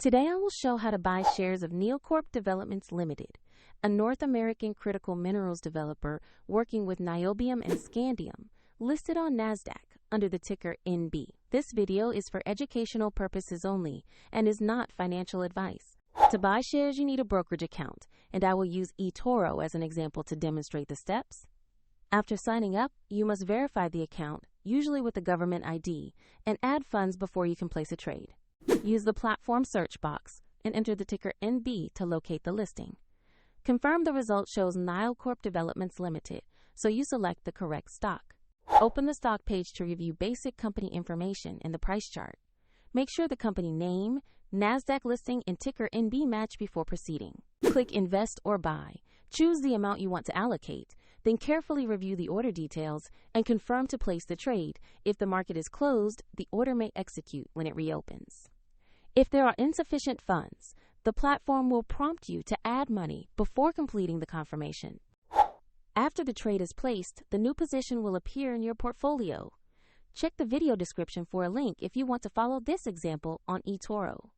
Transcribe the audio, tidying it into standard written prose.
Today I will show how to buy shares of NioCorp Developments Ltd, a North American critical minerals developer working with niobium and scandium, listed on NASDAQ under the ticker NB. This video is for educational purposes only and is not financial advice. To buy shares, you need a brokerage account, and I will use eToro as an example to demonstrate the steps. After signing up, you must verify the account, usually with a government ID, and add funds before you can place a trade. Use the platform search box and enter the ticker NB to locate the listing. Confirm the result shows NioCorp Developments Ltd, so you select the correct stock. Open the stock page to review basic company information in the price chart. Make sure the company name, NASDAQ listing, and ticker NB match before proceeding. Click Invest or Buy. Choose the amount you want to allocate, then carefully review the order details and confirm to place the trade. If the market is closed, the order may execute when it reopens. If there are insufficient funds, the platform will prompt you to add money before completing the confirmation. After the trade is placed, the new position will appear in your portfolio. Check the video description for a link if you want to follow this example on eToro.